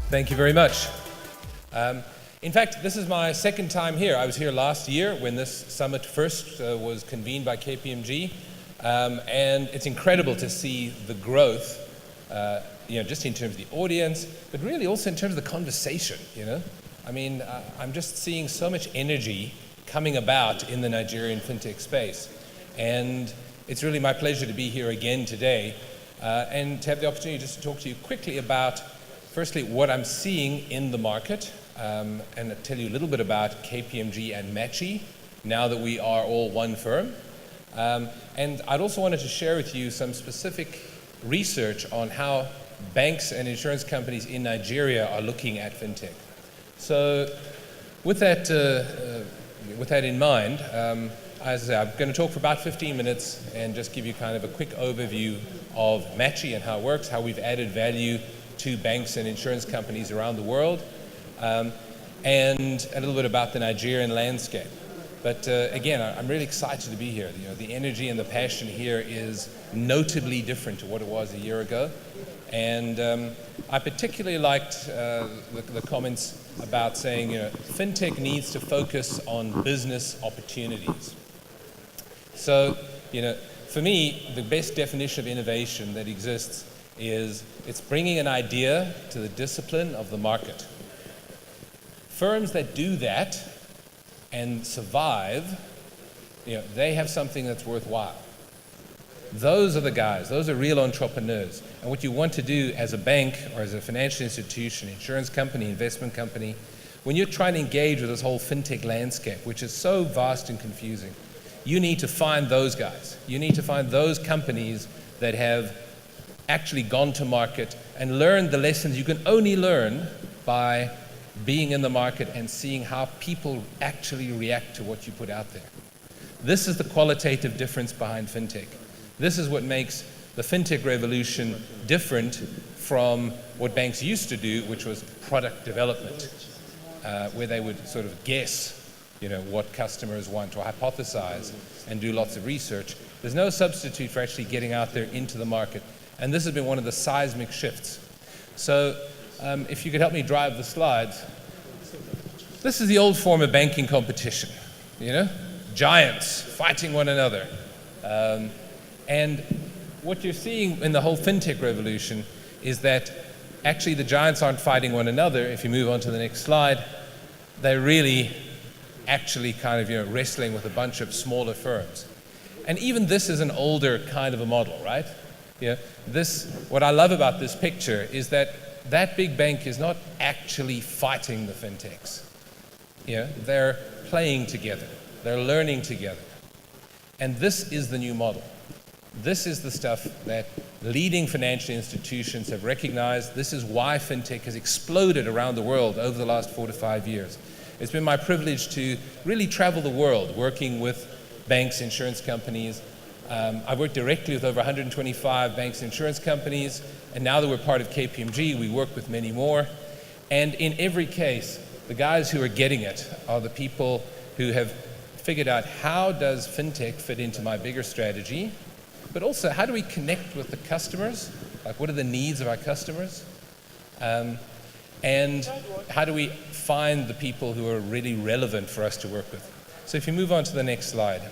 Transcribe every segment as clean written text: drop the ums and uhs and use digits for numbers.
Thank you very much. In fact, this is my second time here. I was here last year when this summit first was convened by KPMG, and it's incredible to see the growth, just in terms of the audience, but really also in terms of the conversation, I mean, I'm just seeing so much energy coming about in the Nigerian fintech space, and it's really my pleasure to be here again today and to have the opportunity just to talk to you quickly about, firstly, what I'm seeing in the market, and I'll tell you a little bit about KPMG and Matchi, now that we are all one firm. And I'd also wanted to share with you some specific research on how banks and insurance companies in Nigeria are looking at fintech. So with that in mind, as I say, I'm going to talk for about 15 minutes and just give you kind of a quick overview of Matchi and how it works, how we've added value to banks and insurance companies around the world, and a little bit about the Nigerian landscape. But again, I'm really excited to be here. The energy and the passion here is notably different to what it was a year ago. And I particularly liked the comments about saying, fintech needs to focus on business opportunities. So, for me, the best definition of innovation that exists is it's bringing an idea to the discipline of the market. Firms that do that and survive, they have something that's worthwhile. Those are the guys, those are real entrepreneurs. And what you want to do as a bank or as a financial institution, insurance company, investment company, when you're trying to engage with this whole fintech landscape, which is so vast and confusing, you need to find those guys. You need to find those companies that have actually gone to market and learned the lessons you can only learn by being in the market and seeing how people actually react to what you put out there. This is the qualitative difference behind fintech. This is what makes the fintech revolution different from what banks used to do, which was product development, where they would sort of guess what customers want or hypothesize and do lots of research. There's no substitute for actually getting out there into the market. And this has been one of the seismic shifts. So if you could help me drive the slides. This is the old form of banking competition, giants fighting one another. And what you're seeing in the whole fintech revolution is that actually the giants aren't fighting one another. If you move on to the next slide, they're really actually kind of wrestling with a bunch of smaller firms. And even this is an older kind of a model, right? What I love about this picture is that big bank is not actually fighting the fintechs. They're playing together. They're learning together. And this is the new model. This is the stuff that leading financial institutions have recognized. This is why fintech has exploded around the world over the last 4 to 5 years. It's been my privilege to really travel the world working with banks, insurance companies. I've worked directly with over 125 banks and insurance companies, and now that we're part of KPMG, we work with many more. And in every case, the guys who are getting it are the people who have figured out how does fintech fit into my bigger strategy, but also how do we connect with the customers, like what are the needs of our customers, and how do we find the people who are really relevant for us to work with. So if you move on to the next slide.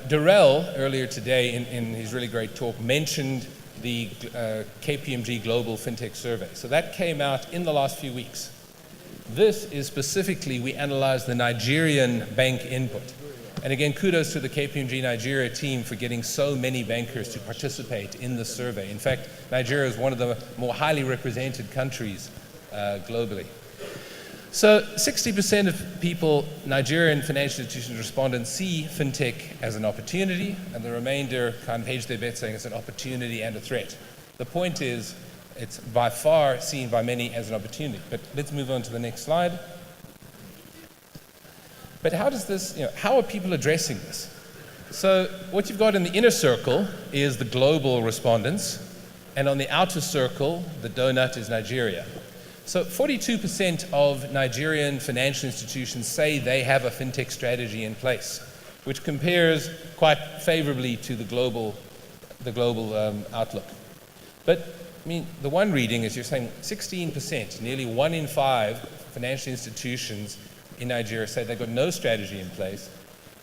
Darrell, earlier today in his really great talk, mentioned the KPMG Global FinTech Survey. So that came out in the last few weeks. This is specifically, we analyzed the Nigerian bank input. And again, kudos to the KPMG Nigeria team for getting so many bankers to participate in the survey. In fact, Nigeria is one of the more highly represented countries globally. So 60% of people, Nigerian financial institutions respondents, see fintech as an opportunity, and the remainder kind of hedge their bet saying it's an opportunity and a threat. The point is, it's by far seen by many as an opportunity. But let's move on to the next slide. But how does this, how are people addressing this? So what you've got in the inner circle is the global respondents, and on the outer circle, the donut is Nigeria. So 42% of Nigerian financial institutions say they have a fintech strategy in place, which compares quite favorably to the global outlook. But I mean, the one reading is you're saying 16%, nearly 1 in 5 financial institutions in Nigeria say they've got no strategy in place.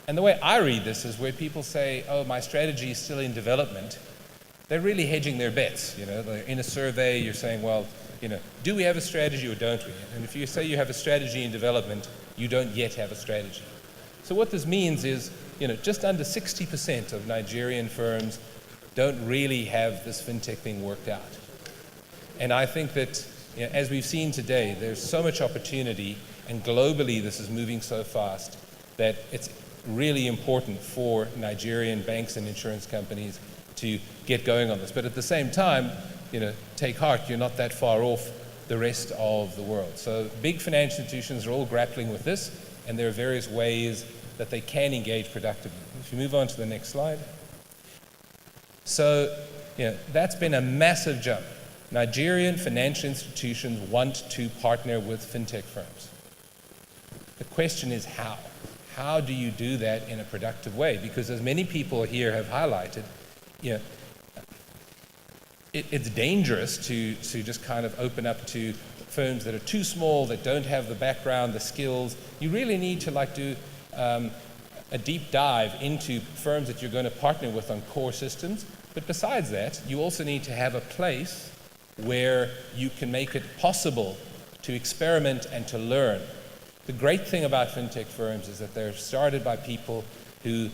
And the way I read this is where people say, oh, my strategy is still in development. They're really hedging their bets. In a survey, you're saying, well, do we have a strategy or don't we? And if you say you have a strategy in development, you don't yet have a strategy. So what this means is, just under 60% of Nigerian firms don't really have this fintech thing worked out. And I think that, as we've seen today, there's so much opportunity, and globally this is moving so fast that it's really important for Nigerian banks and insurance companies to get going on this. But at the same time, take heart, you're not that far off the rest of the world. So big financial institutions are all grappling with this, and there are various ways that they can engage productively. If you move on to the next slide. So, that's been a massive jump. Nigerian financial institutions want to partner with fintech firms. The question is how? How do you do that in a productive way? Because as many people here have highlighted, it's dangerous to just kind of open up to firms that are too small, that don't have the background, the skills. You really need to do a deep dive into firms that you're going to partner with on core systems. But besides that, you also need to have a place where you can make it possible to experiment and to learn. The great thing about fintech firms is that they're started by people who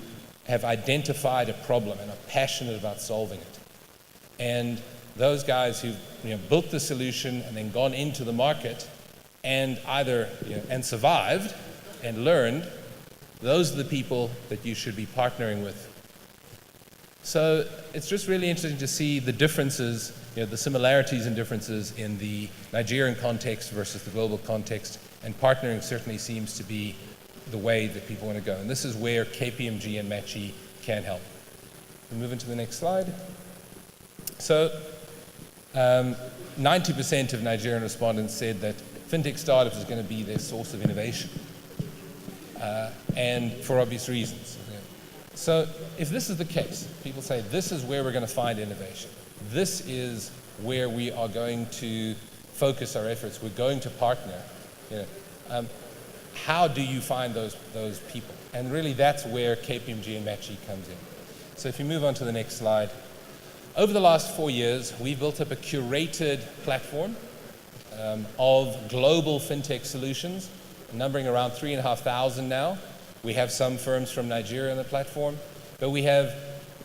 have identified a problem and are passionate about solving it. And those guys who've built the solution and then gone into the market and either and survived and learned, those are the people that you should be partnering with. So it's just really interesting to see the differences, the similarities and differences in the Nigerian context versus the global context, and partnering certainly seems to be the way that people want to go. And this is where KPMG and Matchi can help. We'll move into the next slide. So 90% of Nigerian respondents said that fintech startups is going to be their source of innovation, and for obvious reasons. So if this is the case, people say this is where we're going to find innovation. This is where we are going to focus our efforts. We're going to partner. How do you find those people? And really that's where KPMG and Matchi comes in. So if you move on to the next slide. Over the last 4 years, we built up a curated platform of global fintech solutions, numbering around 3,500 now. We have some firms from Nigeria on the platform, but we have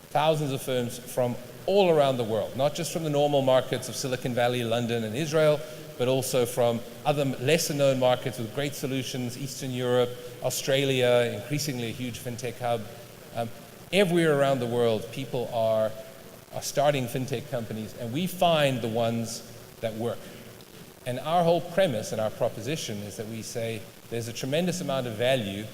thousands of firms from all around the world, not just from the normal markets of Silicon Valley, London, and Israel, but also from other lesser known markets with great solutions, Eastern Europe, Australia, increasingly a huge fintech hub. Everywhere around the world, people are starting fintech companies, and we find the ones that work. And our whole premise and our proposition is that we say there's a tremendous amount of value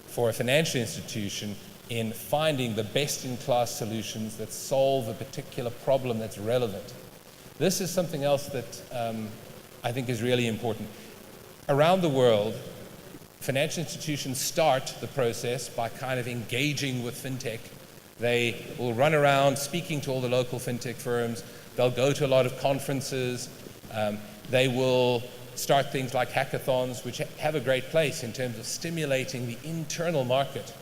for a financial institution in finding the best-in-class solutions that solve a particular problem that's relevant. This is something else that I think is really important. Around the world, financial institutions start the process by kind of engaging with fintech. They will run around speaking to all the local fintech firms. They'll go to a lot of conferences. They will start things like hackathons, which have a great place in terms of stimulating the internal market.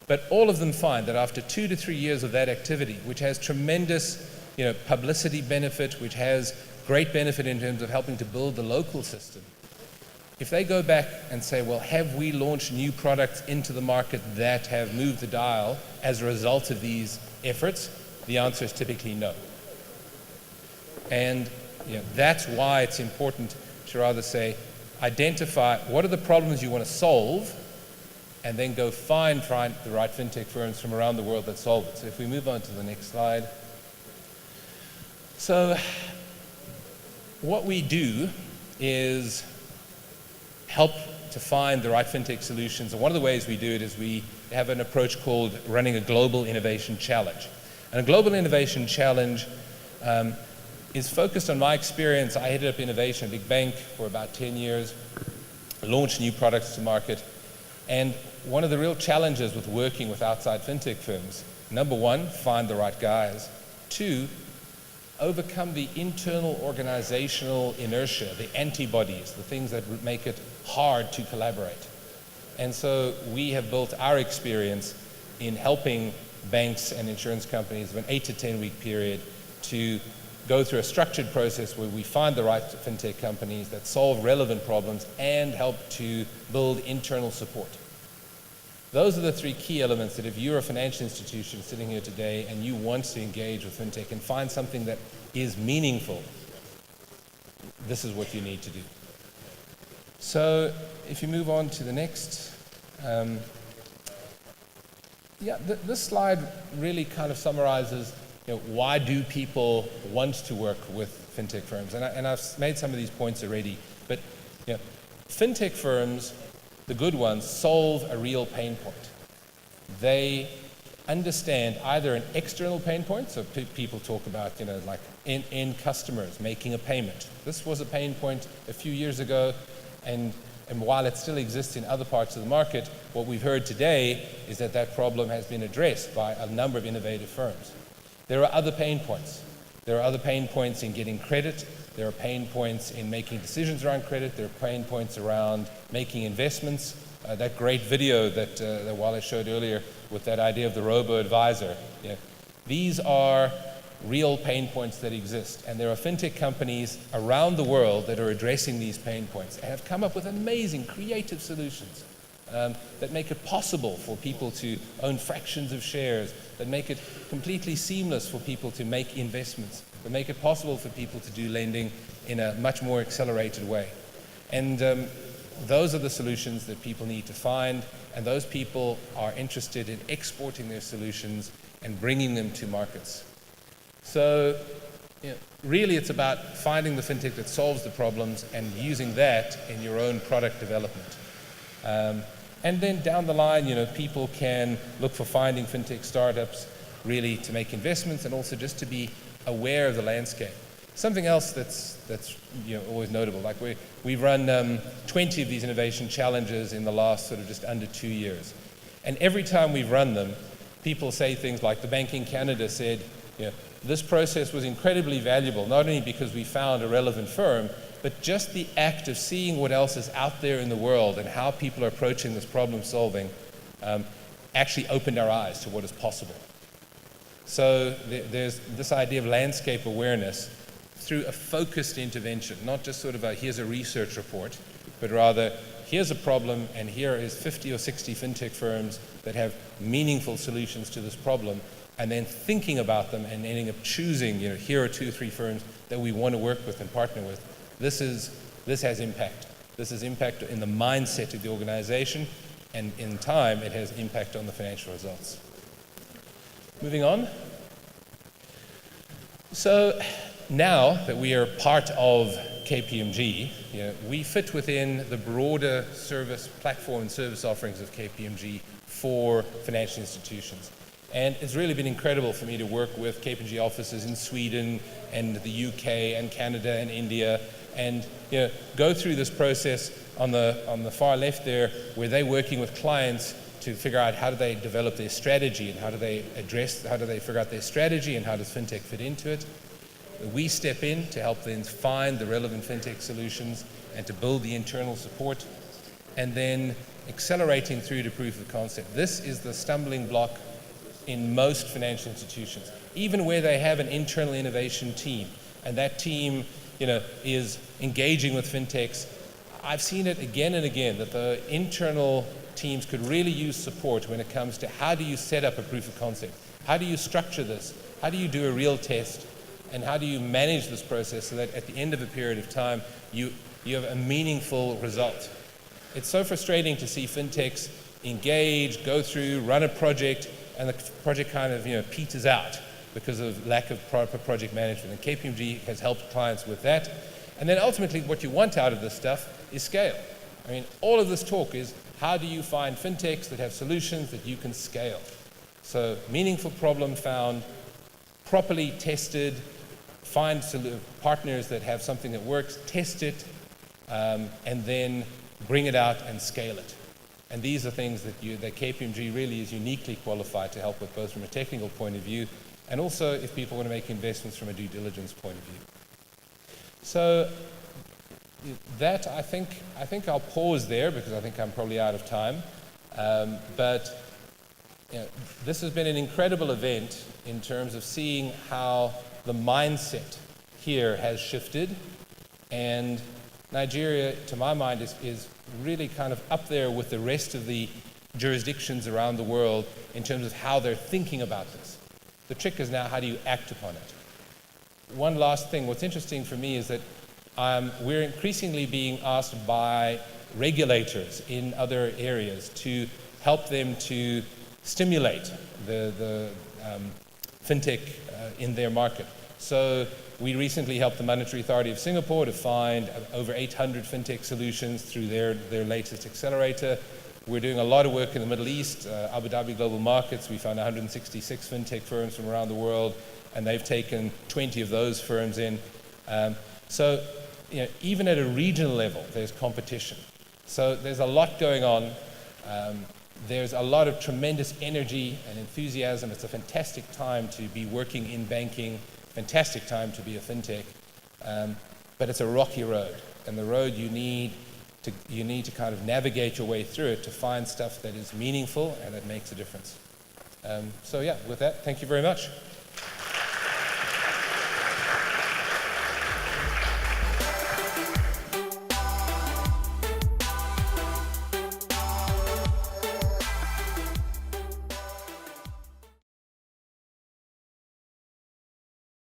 But all of them find that after 2 to 3 years of that activity, which has tremendous publicity benefit, which has great benefit in terms of helping to build the local system, if they go back and say, well, have we launched new products into the market that have moved the dial as a result of these efforts, the answer is typically no. And that's why it's important to rather say, identify what are the problems you want to solve, and then go find the right fintech firms from around the world that solve it. So if we move on to the next slide. So what we do is help to find the right fintech solutions. And one of the ways we do it is we have an approach called running a global innovation challenge. And a global innovation challenge is focused on my experience. I headed up innovation at a big bank for about 10 years, launched new products to market. And one of the real challenges with working with outside fintech firms, number one, find the right guys. Two, overcome the internal organizational inertia, the antibodies, the things that make it hard to collaborate. And so we have built our experience in helping banks and insurance companies of an 8 to 10 week period to go through a structured process where we find the right fintech companies that solve relevant problems and help to build internal support. Those are the three key elements that if you're a financial institution sitting here today and you want to engage with fintech and find something that is meaningful, this is what you need to do. So if you move on to the next, this slide really kind of summarizes, why do people want to work with fintech firms? And I've made some of these points already, but fintech firms, the good ones, solve a real pain point. They understand either an external pain point, so people talk about, like in customers making a payment. This was a pain point a few years ago, and while it still exists in other parts of the market, what we've heard today is that that problem has been addressed by a number of innovative firms. There are other pain points. There are other pain points in getting credit. There are pain points in making decisions around credit. There are pain points around making investments. That great video that Wallace showed earlier with that idea of the robo-advisor. These are real pain points that exist. And there are fintech companies around the world that are addressing these pain points and have come up with amazing creative solutions that make it possible for people to own fractions of shares, that make it completely seamless for people to make investments, that make it possible for people to do lending in a much more accelerated way. And those are the solutions that people need to find, and those people are interested in exporting their solutions and bringing them to markets. So really it's about finding the fintech that solves the problems and using that in your own product development. And then down the line, people can look for finding fintech startups really to make investments and also just to be aware of the landscape. Something else that's always notable, like we've run 20 of these innovation challenges in the last sort of just under 2 years. And every time we've run them, people say things like the Bank in Canada said, this process was incredibly valuable, not only because we found a relevant firm, but just the act of seeing what else is out there in the world and how people are approaching this problem solving actually opened our eyes to what is possible. So there's this idea of landscape awareness through a focused intervention, not just sort of here's a research report, but rather here's a problem and here is 50 or 60 fintech firms that have meaningful solutions to this problem, and then thinking about them and ending up choosing, here are 2 or 3 firms that we want to work with and partner with. This has impact. This has impact in the mindset of the organization, and in time, it has impact on the financial results. Moving on. So now that we are part of KPMG, we fit within the broader service platform and service offerings of KPMG for financial institutions. And it's really been incredible for me to work with KPMG offices in Sweden and the UK and Canada and India, and go through this process on the far left there, where they're working with clients to figure out how do they develop their strategy and how do they figure out their strategy and how does fintech fit into it. We step in to help them find the relevant fintech solutions and to build the internal support, and then accelerating through to proof of concept. This is the stumbling block in most financial institutions, even where they have an internal innovation team, and that team is engaging with fintechs. I've seen it again and again that the internal teams could really use support when it comes to how do you set up a proof of concept? How do you structure this? How do you do a real test? And how do you manage this process so that at the end of a period of time, you have a meaningful result? It's so frustrating to see fintechs engage, go through, run a project, and the project kind of peters out because of lack of proper project management. And KPMG has helped clients with that. And then ultimately what you want out of this stuff is scale. I mean, all of this talk is how do you find fintechs that have solutions that you can scale? So meaningful problem found, properly tested, find partners that have something that works, test it, and then bring it out and scale it. And these are things that KPMG really is uniquely qualified to help with, both from a technical point of view and also if people want to make investments from a due diligence point of view. So that, I think I'll pause there because I think I'm probably out of time. But this has been an incredible event in terms of seeing how the mindset here has shifted, and Nigeria, to my mind, is really kind of up there with the rest of the jurisdictions around the world in terms of how they're thinking about this. The trick is now, how do you act upon it? One last thing, what's interesting for me is that we're increasingly being asked by regulators in other areas to help them to stimulate the fintech in their market. So we recently helped the Monetary Authority of Singapore to find over 800 fintech solutions through their latest accelerator. We're doing a lot of work in the Middle East, Abu Dhabi Global Markets. We found 166 fintech firms from around the world, and they've taken 20 of those firms in. So even at a regional level, there's competition. So there's a lot going on. There's a lot of tremendous energy and enthusiasm. It's a fantastic time to be working in banking, fantastic time to be a fintech, but it's a rocky road. And the road you need to kind of navigate your way through it to find stuff that is meaningful and that makes a difference. So yeah, with that, thank you very much.